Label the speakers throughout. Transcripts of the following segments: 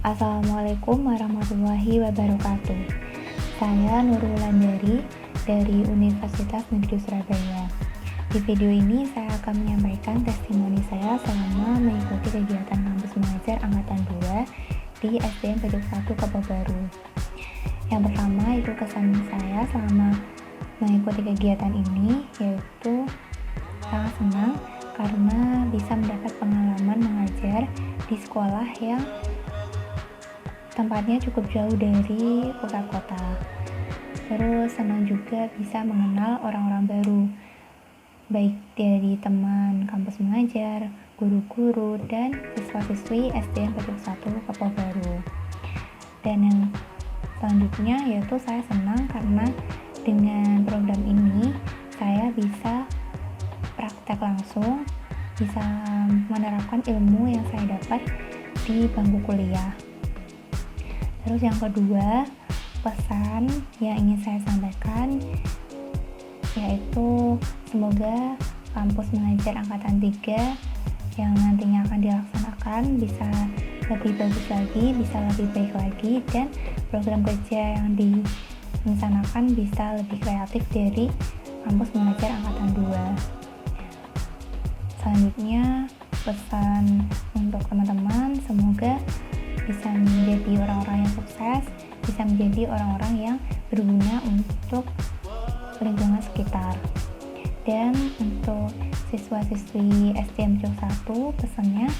Speaker 1: Assalamualaikum warahmatullahi wabarakatuh. Saya Nurul Wulandari dari Universitas Negeri Surabaya. Di video ini saya akan menyampaikan testimoni saya selama mengikuti kegiatan kampus mengajar angkatan 2 di SDN Pojok 1 Kepobaru. Yang pertama itu kesan saya selama mengikuti kegiatan ini, yaitu sangat senang karena bisa mendapat pengalaman mengajar di sekolah yang tempatnya cukup jauh dari pusat kota. Terus senang juga bisa mengenal orang-orang baru, baik dari teman kampus mengajar, guru-guru, dan siswa-siswi SDN Pojok 1 Kepobaru. Dan yang selanjutnya yaitu saya senang karena dengan program ini saya bisa praktek langsung, bisa menerapkan ilmu yang saya dapat di bangku kuliah. Terus yang kedua, pesan yang ingin saya sampaikan yaitu semoga kampus mengajar angkatan 3 yang nantinya akan dilaksanakan bisa lebih bagus lagi, bisa lebih baik lagi, dan program kerja yang direncanakan bisa lebih kreatif dari kampus mengajar angkatan 2. Selanjutnya, pesan untuk teman-teman, semoga bisa menjadi orang-orang yang sukses, bisa menjadi orang-orang yang berguna untuk lingkungan sekitar. Dan untuk siswa-siswi SDN Pojok 1, pesannya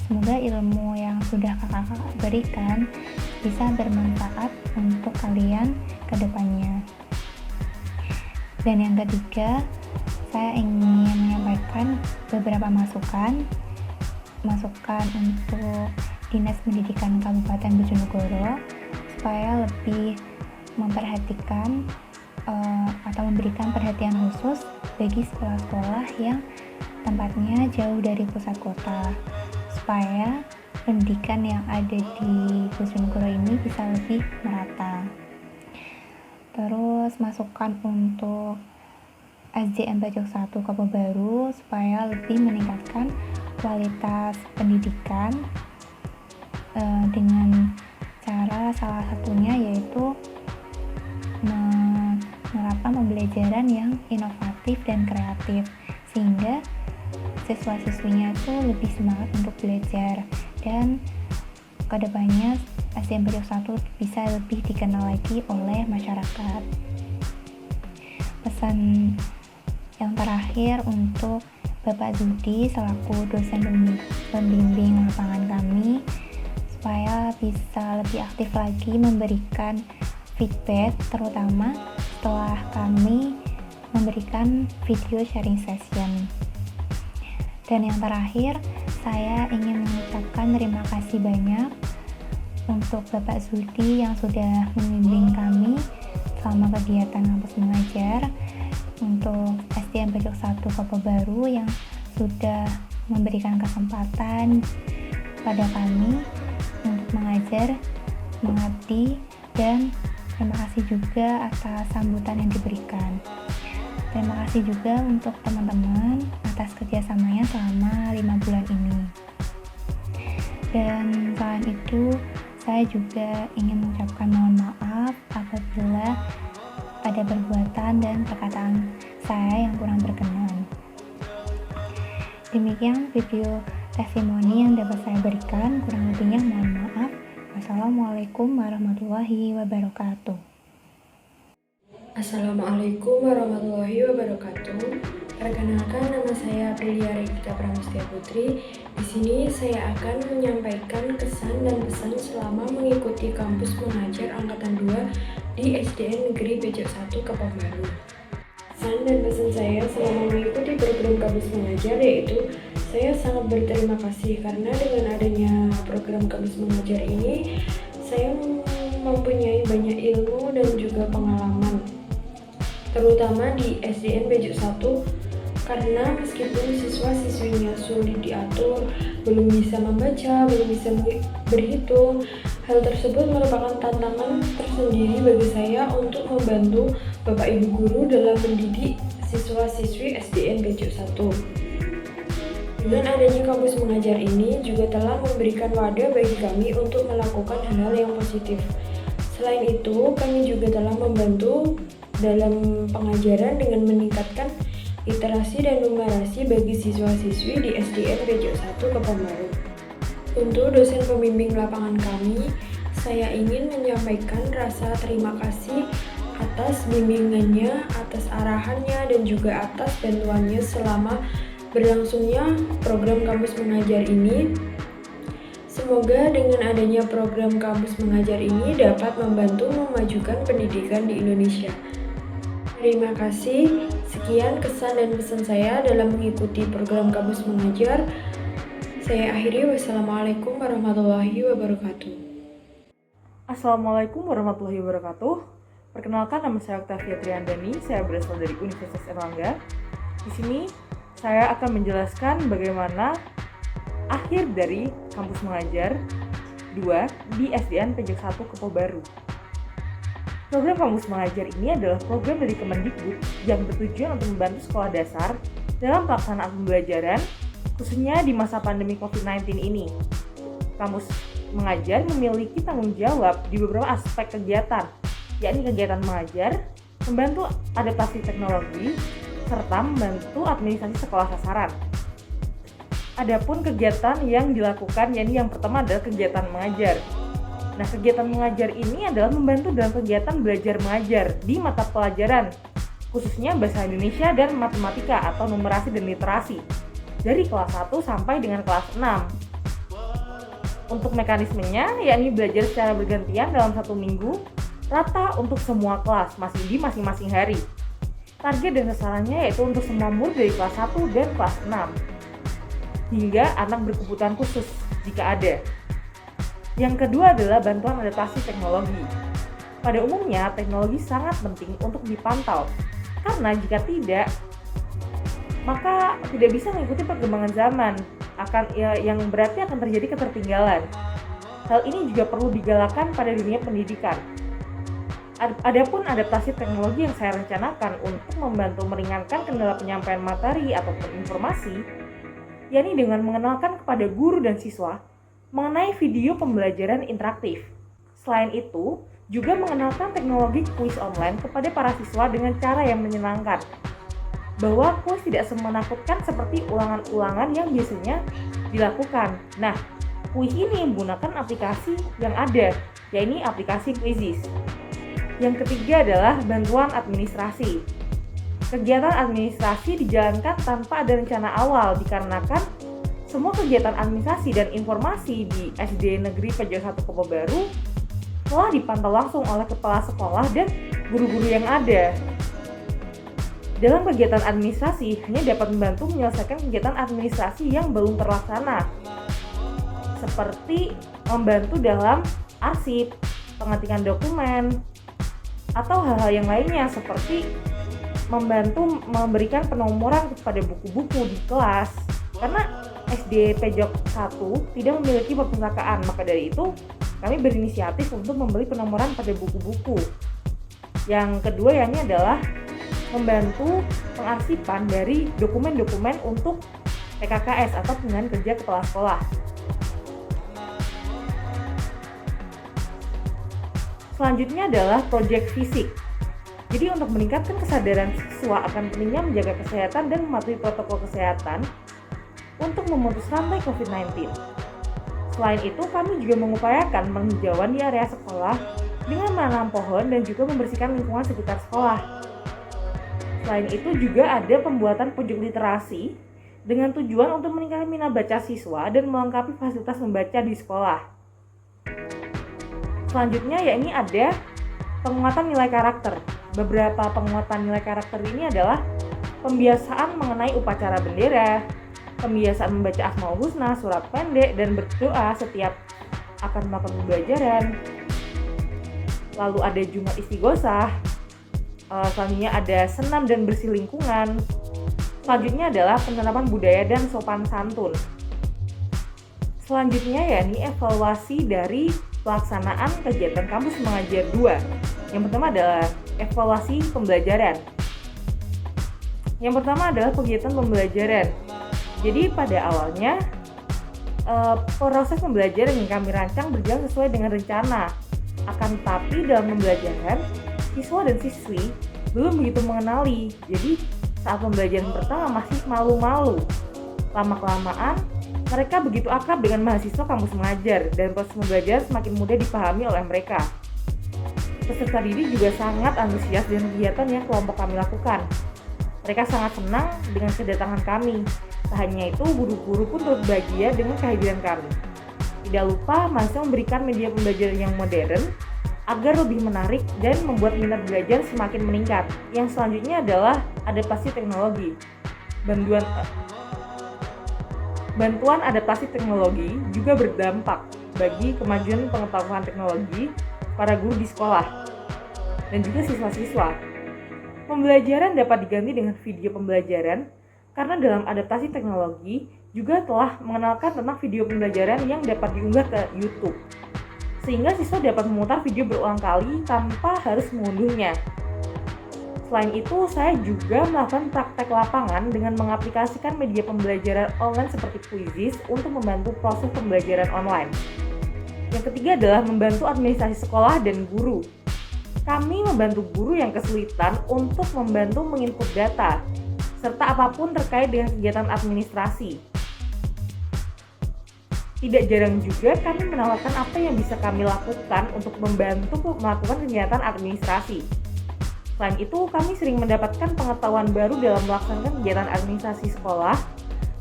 Speaker 1: semoga ilmu yang sudah kakak-kakak berikan bisa bermanfaat untuk kalian ke depannya. Dan yang ketiga, saya ingin menyampaikan beberapa masukan untuk Dinas Pendidikan Kabupaten Bojonegoro supaya lebih memperhatikan atau memberikan perhatian khusus bagi sekolah-sekolah yang tempatnya jauh dari pusat kota, supaya pendidikan yang ada di Bojonegoro ini bisa lebih merata. Terus masukan untuk SDN Pojok 1 Kepobaru supaya lebih meningkatkan kualitas pendidikan dengan cara salah satunya yaitu menerapkan pembelajaran yang inovatif dan kreatif, sehingga siswa-siswinya itu lebih semangat untuk belajar, dan kedepannya SDN Pojok 1 bisa lebih dikenal lagi oleh masyarakat. Pesan yang terakhir untuk Bapak Zudi selaku dosen pembimbing lapangan kami, supaya bisa lebih aktif lagi memberikan feedback, terutama setelah kami memberikan video sharing session. Dan yang terakhir, saya ingin mengucapkan terima kasih banyak untuk Bapak Zudi yang sudah membimbing kami selama kegiatan kampus mengajar, untuk SDN Pojok 1 Kepobaru yang sudah memberikan kesempatan pada kami untuk mengajar, mengabdi, dan terima kasih juga atas sambutan yang diberikan. Terima kasih juga untuk teman-teman atas kerjasamanya selama 5 bulan ini. Dan selain itu, saya juga ingin mengucapkan mohon maaf apabila ada perbuatan dan perkataan saya yang kurang berkenan. Demikian video testimoni yang dapat saya berikan, kurang lebihnya mohon maaf. Wassalamualaikum warahmatullahi wabarakatuh.
Speaker 2: Assalamualaikum warahmatullahi wabarakatuh. Perkenalkan, nama saya Aprilia Regita Pramustia Putri. Di sini saya akan menyampaikan kesan dan pesan selama mengikuti kampus mengajar angkatan 2 di SDN Negeri Pojok 1 Kepobaru. Pesan dan pesan saya selama mengikuti program kampus mengajar yaitu saya sangat berterima kasih karena dengan adanya program kampus mengajar ini saya mempunyai banyak ilmu dan juga pengalaman, terutama di SDN Pojok 1, karena meskipun siswa-siswinya sulit diatur, belum bisa membaca, belum bisa berhitung, hal tersebut merupakan tantangan tersendiri bagi saya untuk membantu Bapak Ibu Guru dalam mendidik siswa-siswi SDN Pojok 1. Dengan adanya kampus mengajar ini juga telah memberikan wadah bagi kami untuk melakukan hal-hal yang positif. Selain itu, kami juga telah membantu dalam pengajaran dengan meningkatkan literasi dan numerasi bagi siswa-siswi di SDN Pojok 1 Kepanbaru. Untuk dosen pembimbing lapangan kami, saya ingin menyampaikan rasa terima kasih atas bimbingannya, atas arahannya, dan juga atas bantuannya selama berlangsungnya program kampus mengajar ini. Semoga dengan adanya program kampus mengajar ini dapat membantu memajukan pendidikan di Indonesia. Terima kasih. Sekian kesan dan pesan saya dalam mengikuti program kampus mengajar. Saya akhiri. Wassalamualaikum warahmatullahi wabarakatuh.
Speaker 3: Assalamualaikum warahmatullahi wabarakatuh. Perkenalkan, nama saya Octavia Triandani. Saya berasal dari Universitas Erlangga. Di sini saya akan menjelaskan bagaimana akhir dari kampus mengajar 2 di SDN Pojok 1 Kepobaru. Program kampus mengajar ini adalah program dari Kemendikbud yang bertujuan untuk membantu sekolah dasar dalam pelaksanaan pembelajaran, khususnya di masa pandemi COVID-19 ini. Kampus mengajar memiliki tanggung jawab di beberapa aspek kegiatan, yakni kegiatan mengajar, membantu adaptasi teknologi, serta membantu administrasi sekolah sasaran. Adapun kegiatan yang dilakukan, yakni yang pertama adalah kegiatan mengajar. Nah, kegiatan mengajar ini adalah membantu dalam kegiatan belajar mengajar di mata pelajaran, khususnya bahasa Indonesia dan matematika atau numerasi dan literasi, dari kelas 1 sampai dengan kelas 6. Untuk mekanismenya, yakni belajar secara bergantian dalam 1 minggu, rata untuk semua kelas, masih di masing-masing hari. Target dan sasarannya yaitu untuk semua murid dari kelas 1 dan kelas 6, hingga anak berkebutuhan khusus jika ada. Yang kedua adalah bantuan adaptasi teknologi. Pada umumnya, teknologi sangat penting untuk dipantau, karena jika tidak, maka tidak bisa mengikuti perkembangan zaman, yang berarti akan terjadi ketertinggalan. Hal ini juga perlu digalakkan pada dunia pendidikan. Adapun adaptasi teknologi yang saya rencanakan untuk membantu meringankan kendala penyampaian materi ataupun informasi, yakni dengan mengenalkan kepada guru dan siswa mengenai video pembelajaran interaktif. Selain itu, juga mengenalkan teknologi kuis online kepada para siswa dengan cara yang menyenangkan. Bahwa kuis tidak semenakutkan seperti ulangan-ulangan yang biasanya dilakukan. Nah, kuis ini menggunakan aplikasi yang ada, yakni aplikasi Quizizz. Yang ketiga adalah bantuan administrasi. Kegiatan administrasi dijalankan tanpa ada rencana awal dikarenakan semua kegiatan administrasi dan informasi di SD Negeri Pojok 1 Kepobaru telah dipantau langsung oleh kepala sekolah dan guru-guru yang ada. Dalam kegiatan administrasi hanya dapat membantu menyelesaikan kegiatan administrasi yang belum terlaksana, seperti membantu dalam arsip, pengetikan dokumen, atau hal-hal yang lainnya seperti membantu memberikan penomoran kepada buku-buku di kelas. Karena SD Pojok 1 tidak memiliki perpustakaan, maka dari itu kami berinisiatif untuk membeli penomoran pada buku-buku. Yang kedua yakni adalah membantu pengarsipan dari dokumen-dokumen untuk PKKS atau penggunaan kerja kepala sekolah. Selanjutnya adalah proyek fisik. Jadi untuk meningkatkan kesadaran siswa akan pentingnya menjaga kesehatan dan mematuhi protokol kesehatan untuk memutus rantai COVID-19. Selain itu, kami juga mengupayakan penghijauan di area sekolah dengan menanam pohon dan juga membersihkan lingkungan sekitar sekolah. Selain itu juga ada pembuatan pojok literasi dengan tujuan untuk meningkatkan minat baca siswa dan melengkapi fasilitas membaca di sekolah. Selanjutnya yakni ada penguatan nilai karakter. Beberapa penguatan nilai karakter ini adalah pembiasaan mengenai upacara bendera, pembiasaan membaca Asmaul Husna, surat pendek, dan berdoa setiap akan melakukan pembelajaran. Lalu ada Jumat Istighosah. Selanjutnya ada senam dan bersih lingkungan. Selanjutnya adalah penerapan budaya dan sopan santun. Selanjutnya yakni evaluasi dari pelaksanaan kegiatan kampus mengajar 2. Yang pertama adalah evaluasi pembelajaran. Yang pertama adalah kegiatan pembelajaran. Jadi pada awalnya proses pembelajaran yang kami rancang berjalan sesuai dengan rencana. Akan tetapi dalam pembelajaran, siswa dan siswi belum begitu mengenali. Jadi saat pembelajaran pertama masih malu-malu. Lama-kelamaan, mereka begitu akrab dengan mahasiswa kampus mengajar dan proses pembelajaran semakin mudah dipahami oleh mereka. Peserta didik juga sangat antusias dengan kegiatan yang kelompok kami lakukan. Mereka sangat senang dengan kedatangan kami. Tak hanya itu, guru-guru pun turut bahagia dengan kehadiran kami. Tidak lupa, mahasiswa memberikan media pembelajaran yang modern agar lebih menarik dan membuat minat belajar semakin meningkat. Yang selanjutnya adalah adaptasi teknologi. Bantuan adaptasi teknologi juga berdampak bagi kemajuan pengetahuan teknologi para guru di sekolah dan juga siswa-siswa. Pembelajaran dapat diganti dengan video pembelajaran karena dalam adaptasi teknologi juga telah mengenalkan tentang video pembelajaran yang dapat diunggah ke YouTube, sehingga siswa dapat memutar video berulang kali tanpa harus mengunduhnya. Selain itu, saya juga melakukan praktek lapangan dengan mengaplikasikan media pembelajaran online seperti Quizizz untuk membantu proses pembelajaran online. Yang ketiga adalah membantu administrasi sekolah dan guru. Kami membantu guru yang kesulitan untuk membantu menginput data, serta apapun terkait dengan kegiatan administrasi. Tidak jarang juga kami menawarkan apa yang bisa kami lakukan untuk membantu melakukan kegiatan administrasi. Selain itu, kami sering mendapatkan pengetahuan baru dalam melaksanakan kegiatan administrasi sekolah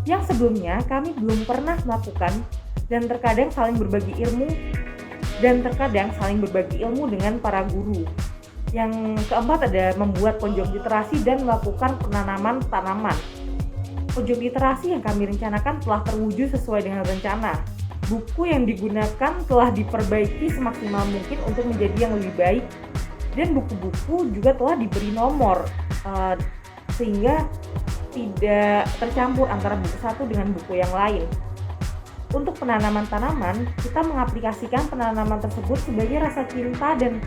Speaker 3: yang sebelumnya kami belum pernah melakukan dan terkadang saling berbagi ilmu dengan para guru. Yang keempat ada membuat pojok literasi dan melakukan penanaman tanaman. Pojok literasi yang kami rencanakan telah terwujud sesuai dengan rencana. Buku yang digunakan telah diperbaiki semaksimal mungkin untuk menjadi yang lebih baik, dan buku-buku juga telah diberi nomor sehingga tidak tercampur antara buku satu dengan buku yang lain. Untuk penanaman tanaman, kita mengaplikasikan penanaman tersebut sebagai rasa cinta dan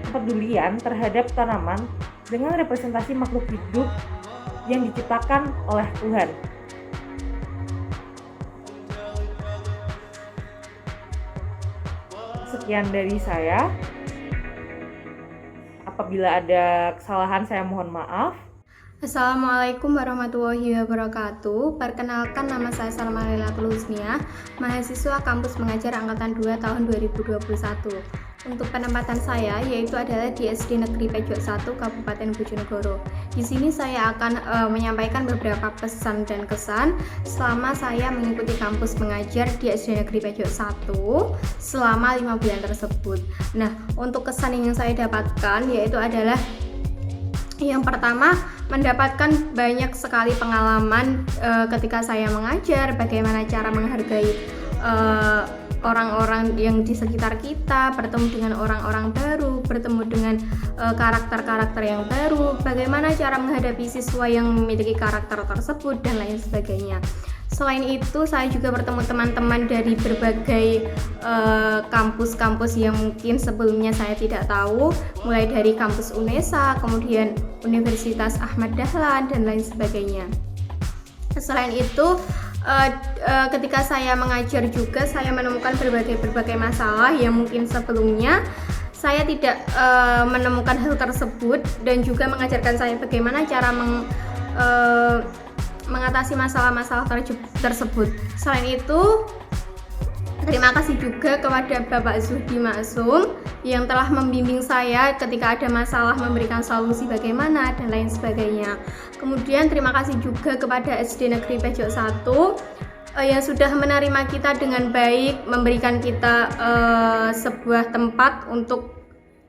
Speaker 3: kepedulian terhadap tanaman dengan representasi makhluk hidup yang diciptakan oleh Tuhan. Sekian dari saya. Apabila ada kesalahan, saya mohon maaf.
Speaker 4: Assalamualaikum warahmatullahi wabarakatuh. Perkenalkan, nama saya Salma Lailatul Husniah, mahasiswa kampus mengajar angkatan 2 tahun 2021. Untuk penempatan saya yaitu adalah di SD Negeri Pejok 1 Kabupaten Bojonegoro. Di sini saya akan menyampaikan beberapa pesan dan kesan selama saya mengikuti kampus mengajar di SD Negeri Pejok 1 selama 5 bulan tersebut. Nah, untuk kesan yang saya dapatkan yaitu adalah yang pertama, mendapatkan banyak sekali pengalaman ketika saya mengajar, bagaimana cara menghargai orang-orang yang di sekitar kita, bertemu dengan orang-orang baru, bertemu dengan karakter-karakter yang baru, bagaimana cara menghadapi siswa yang memiliki karakter tersebut, dan lain sebagainya. Selain itu, saya juga bertemu teman-teman dari berbagai kampus-kampus yang mungkin sebelumnya saya tidak tahu, mulai dari kampus UNESA, kemudian Universitas Ahmad Dahlan, dan lain sebagainya. Selain itu, ketika saya mengajar juga saya menemukan berbagai masalah yang mungkin sebelumnya saya tidak menemukan hal tersebut, dan juga mengajarkan saya bagaimana cara mengatasi masalah-masalah tersebut. Selain itu, terima kasih juga kepada Bapak Zuhdi Maksum yang telah membimbing saya ketika ada masalah, memberikan solusi bagaimana, dan lain sebagainya. Kemudian terima kasih juga kepada SD Negeri Pejok 1 yang sudah menerima kita dengan baik, memberikan kita sebuah tempat untuk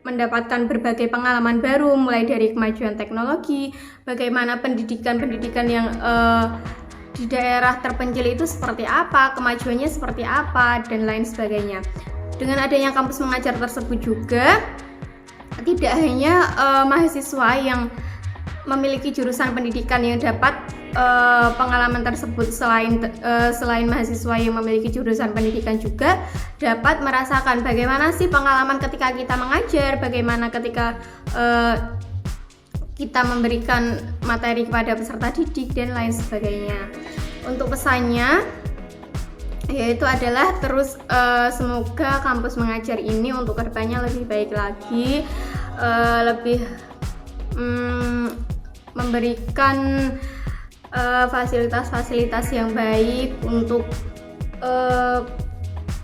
Speaker 4: mendapatkan berbagai pengalaman baru, mulai dari kemajuan teknologi, bagaimana pendidikan yang di daerah terpencil itu seperti apa, kemajuannya seperti apa, dan lain sebagainya. Dengan adanya kampus mengajar tersebut juga, tidak hanya mahasiswa yang memiliki jurusan pendidikan yang dapat pengalaman tersebut, selain mahasiswa yang memiliki jurusan pendidikan juga dapat merasakan bagaimana sih pengalaman ketika kita mengajar, bagaimana ketika kita memberikan materi kepada peserta didik, dan lain sebagainya. Untuk pesannya yaitu adalah terus semoga kampus mengajar ini untuk kedepannya lebih baik lagi, lebih memberikan fasilitas-fasilitas yang baik untuk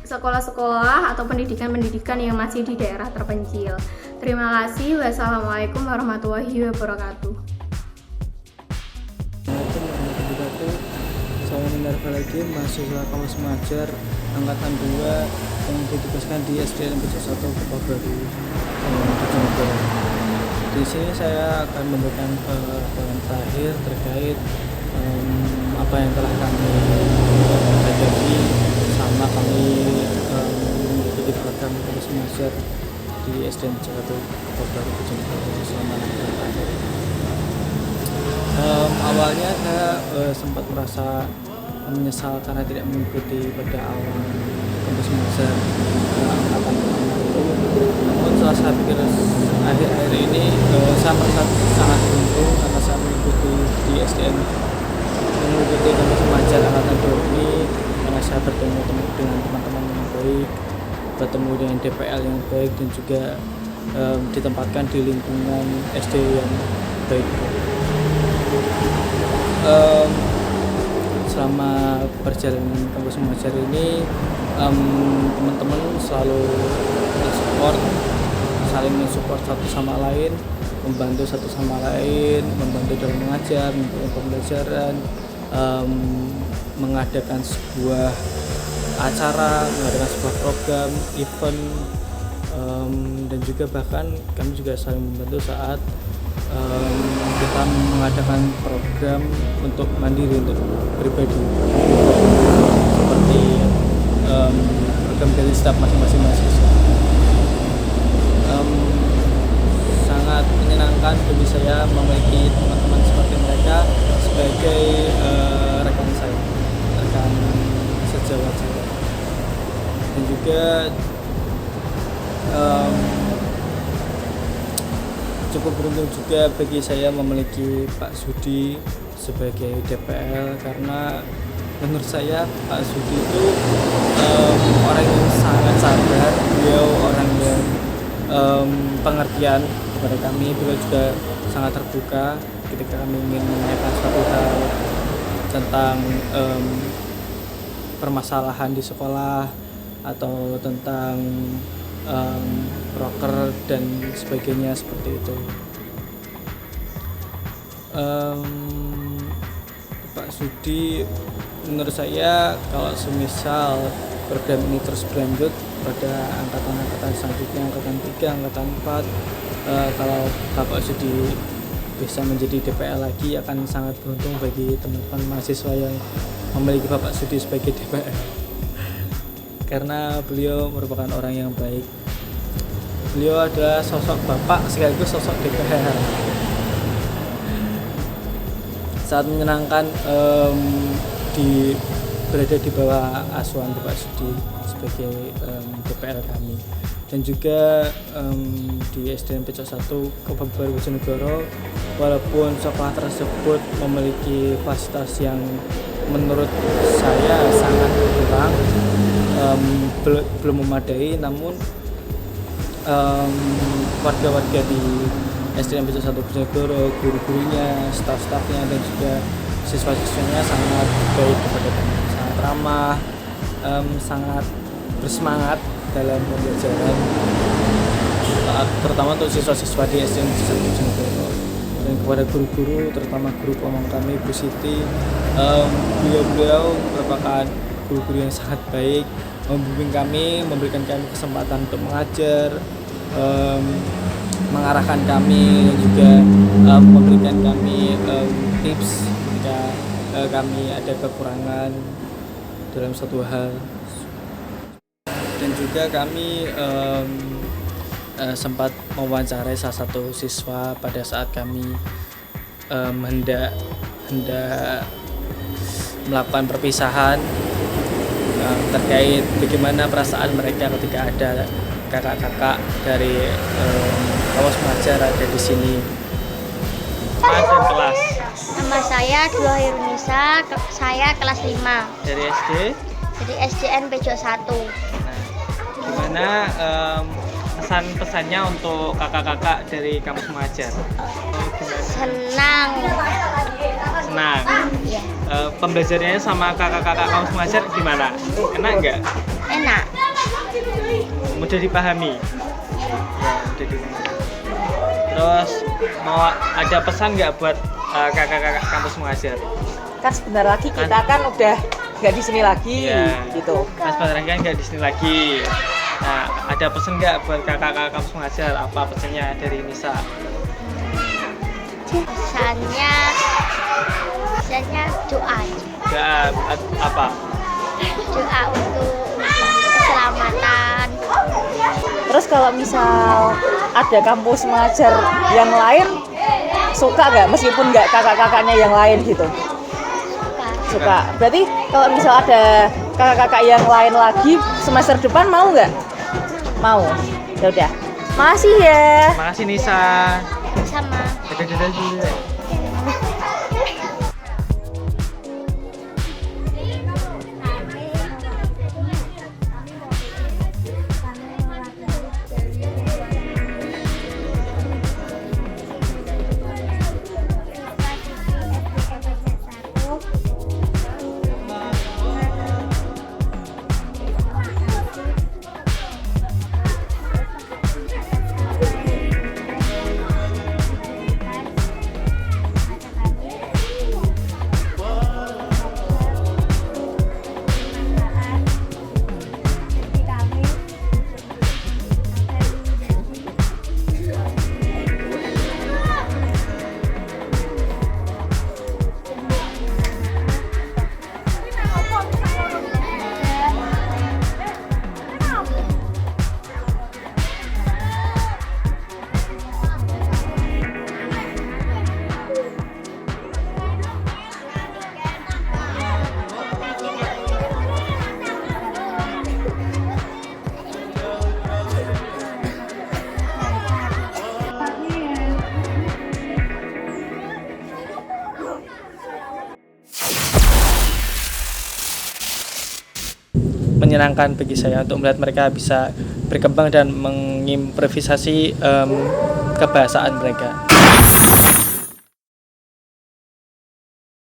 Speaker 4: sekolah-sekolah atau pendidikan-pendidikan yang masih di daerah terpencil. Terima kasih. Wassalamualaikum warahmatullahi wabarakatuh.
Speaker 5: Saya Minerva lagi, mahasiswa kampus mengajar angkatan 2 yang ditugaskan di SDN Pecah 1 Kebabaru Bojonegoro. Di sini saya akan memberikan laporan terakhir terkait apa yang telah kami hadapi sama kami mengikuti program kampus mengajar di SDN Pecah 1 Kebabaru Bojonegoro selama 6 bulan terakhir. Awalnya saya sempat merasa menyesal karena tidak mengikuti pada awal kampus mengajar angkatan pertama itu. Namun setelah saya pikir akhir-akhir ini saya merasa sangat beruntung karena saya mengikuti di SDN, mengikuti kampus mengajar angkatan 2 ini, karena saya bertemu dengan teman-teman yang baik, bertemu dengan DPL yang baik, dan juga ditempatkan di lingkungan SD yang baik. Selama perjalanan kampus mengajar ini teman-teman selalu saling mensupport satu sama lain, membantu satu sama lain, membantu dalam mengajar, membantu pembelajaran, mengadakan sebuah acara, mengadakan sebuah program, event, dan juga bahkan kami juga saling membantu saat kita mengadakan program untuk mandiri, untuk pribadi, seperti program dari staf masing-masing mahasiswa. Sangat menyenangkan bagi saya memiliki teman-teman seperti mereka sebagai rekan saya, rekan sejawat saya, dan juga cukup beruntung juga bagi saya memiliki Pak Sudi sebagai DPL, karena menurut saya Pak Sudi itu orang yang sangat sabar, beliau orang yang pengertian kepada kami, beliau juga sangat terbuka ketika kami ingin menanyakan suatu hal tentang permasalahan di sekolah atau tentang proker dan sebagainya seperti itu. Pak Sudi menurut saya kalau semisal program ini terus berlanjut pada angkatan-angkatan selanjutnya, angkatan 3, angkatan 4, kalau Bapak Sudi bisa menjadi DPL lagi, akan sangat beruntung bagi teman-teman mahasiswa yang memiliki Bapak Sudi sebagai DPL, karena beliau merupakan orang yang baik. Beliau adalah sosok bapak sekaligus sosok DPR. Sangat menyenangkan berada di bawah asuhan Bapak Sudi sebagai DPR kami. Dan juga di SDN Pecah 1 Kebabaru Bojonegoro, walaupun sekolah tersebut memiliki fasilitas yang menurut saya sangat kurang, belum memadai, namun warga-warga di SDN Pecah 1 Bojonegoro, guru-gurunya, staf-stafnya, dan juga siswa-siswanya sangat baik kepada kami, sangat ramah, sangat bersemangat dalam pembelajaran, terutama untuk siswa-siswa di SDN Pecah 1 Bojonegoro. Dan kepada guru-guru, terutama guru pemong kami, Bu Siti, beliau merupakan guru-guru yang sangat baik, membimbing kami, memberikan kami kesempatan untuk mengajar, mengarahkan kami, dan juga memberikan kami tips ketika kami ada kekurangan dalam suatu hal. Dan juga kami sempat mewawancarai salah satu siswa pada saat kami hendak melakukan perpisahan, terkait bagaimana perasaan mereka ketika ada kakak-kakak dari kampus mengajar ada di sini.
Speaker 6: Kelas Nama saya Dua Hirunisa, saya kelas 5
Speaker 5: Dari SD.
Speaker 6: dari SDN Pejo 1.
Speaker 5: Nah, gimana pesan-pesannya untuk kakak-kakak dari kampus mengajar?
Speaker 6: Senang.
Speaker 5: Senang.
Speaker 6: Ya,
Speaker 5: Pembelajarannya sama kakak-kakak kampus mengajar gimana? Enak nggak?
Speaker 6: enak.
Speaker 5: Mudah dipahami? Ya, mudah dipahami. Terus mau ada pesan nggak buat kakak-kakak kampus mengajar?
Speaker 3: Kan sebentar lagi kita kan udah nggak di sini lagi,
Speaker 5: Iya.
Speaker 3: gitu.
Speaker 5: Mas Badran kan nggak di sini lagi. Nah, ada pesan nggak buat kakak-kakak kampus mengajar? Apa pesannya dari Nisa?
Speaker 6: Pesannya doa.
Speaker 5: Nggak apa?
Speaker 6: Doa untuk keselamatan.
Speaker 3: Terus kalau misal ada kampus mengajar yang lain, suka nggak? Meskipun nggak kakak-kakaknya yang lain gitu? Suka. Berarti kalau misal ada kakak-kakak yang lain lagi semester depan mau nggak? Mau. Ya udah. Makasih ya.
Speaker 5: Makasih Nisa.
Speaker 6: Sama.
Speaker 5: Dadah dulu. Menyenangkan bagi saya untuk melihat mereka bisa berkembang dan mengimprovisasi kebahasaan mereka.